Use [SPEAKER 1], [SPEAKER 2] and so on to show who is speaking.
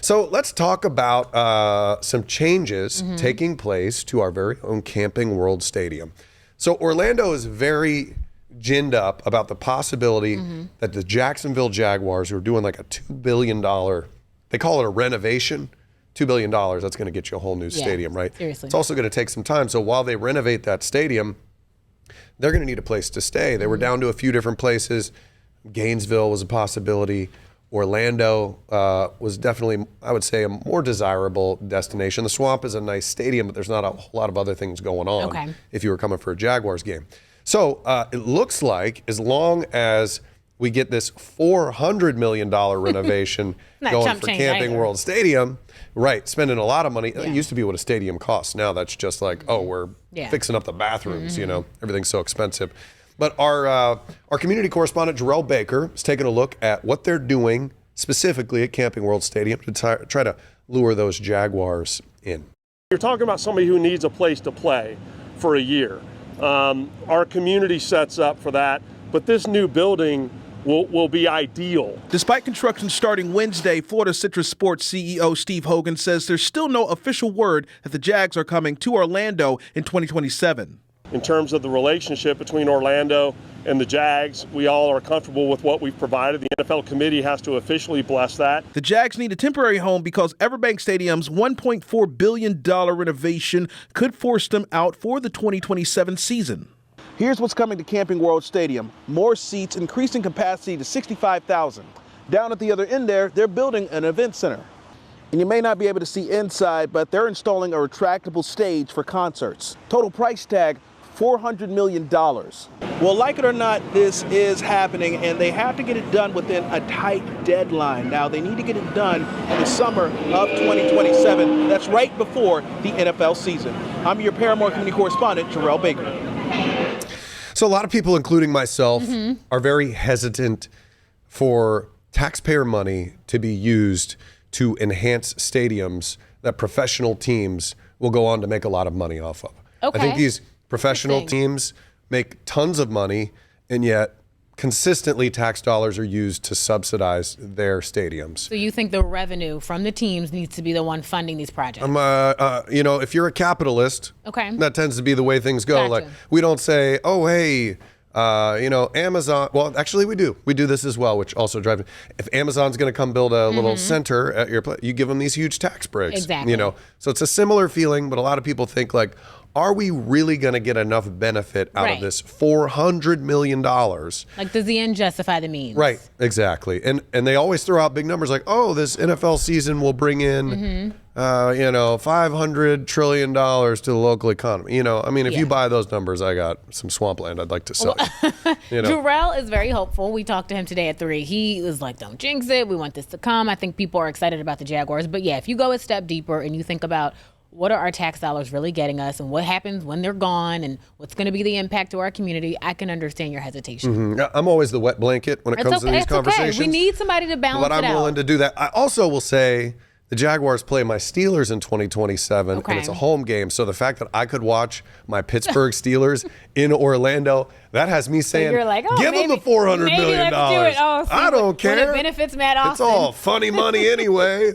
[SPEAKER 1] So let's talk about some changes taking place to our very own Camping World Stadium. So Orlando is very ginned up about the possibility that the Jacksonville Jaguars, who are doing like a $2 billion, they call it a renovation, $2 billion, that's going to get you a whole new stadium, right?
[SPEAKER 2] Seriously.
[SPEAKER 1] It's also going to take some time. So while they renovate that stadium, they're going to need a place to stay. They were down to a few different places. Gainesville was a possibility. Orlando was definitely, I would say, a more desirable destination. The Swamp is a nice stadium, but there's not a whole lot of other things going on if you were coming for a Jaguars game. So it looks like as long as we get this $400 million renovation going for Camping World Stadium, right, spending a lot of money. It used to be what a stadium costs. Now that's just like, oh, we're fixing up the bathrooms, you know, everything's so expensive. But our community correspondent, Jarrell Baker, is taking a look at what they're doing specifically at Camping World Stadium to try to lure those Jaguars in.
[SPEAKER 3] You're talking about somebody who needs a place to play for a year. Our community sets up for that, but this new building will be ideal.
[SPEAKER 4] Despite construction starting Wednesday, Florida Citrus Sports CEO Steve Hogan says there's still no official word that the Jags are coming to Orlando in 2027.
[SPEAKER 3] In terms of the relationship between Orlando and the Jags, we all are comfortable with what we've provided. The NFL committee has to officially bless that.
[SPEAKER 4] The Jags need a temporary home because Everbank Stadium's $1.4 billion renovation could force them out for the 2027 season. Here's what's coming to Camping World Stadium. More seats, increasing capacity to 65,000. Down at the other end there, they're building an event center. And you may not be able to see inside, but they're installing a retractable stage for concerts. Total price tag, $400 million. Well, like it or not, this is happening, and they have to get it done within a tight deadline. Now, they need to get it done in the summer of 2027. That's right before the NFL season. I'm your Paramore Community Correspondent, Jarrell Baker.
[SPEAKER 1] So a lot of people, including myself, are very hesitant for taxpayer money to be used to enhance stadiums that professional teams will go on to make a lot of money off of. I think these professional teams make tons of money, and yet consistently tax dollars are used to subsidize their stadiums.
[SPEAKER 2] So you think the revenue from the teams needs to be the one funding these projects?
[SPEAKER 1] You know, if you're a capitalist, that tends to be the way things go. Like, we don't say, oh, hey, you know, Amazon. Well, actually, we do. We do this as well, which also drives. If Amazon's going to come build a little center at your place, you give them these huge tax breaks.
[SPEAKER 2] Exactly.
[SPEAKER 1] You know, so it's a similar feeling, but a lot of people think like, are we really going to get enough benefit out of this $400 million?
[SPEAKER 2] Like, does the end justify the means?
[SPEAKER 1] Right, exactly. And they always throw out big numbers like, oh, this NFL season will bring in, you know, $500 trillion to the local economy. You know, I mean, if you buy those numbers, I got some swampland I'd like to sell you. You know?
[SPEAKER 2] Jarrell is very hopeful. We talked to him today at 3. He was like, don't jinx it. We want this to come. I think people are excited about the Jaguars. But yeah, if you go a step deeper and you think about what are our tax dollars really getting us and what happens when they're gone and what's going to be the impact to our community, I can understand your hesitation.
[SPEAKER 1] I'm always the wet blanket when it comes to these conversations.
[SPEAKER 2] We need somebody to balance it out.
[SPEAKER 1] But I'm willing to do that. I also will say the Jaguars play my Steelers in 2027, and it's a home game. So the fact that I could watch my Pittsburgh Steelers in Orlando, that has me saying,
[SPEAKER 2] you're like, oh,
[SPEAKER 1] give them the $400 million.
[SPEAKER 2] I don't care.
[SPEAKER 1] When it benefits Matt Austin.
[SPEAKER 2] It's all funny money anyway.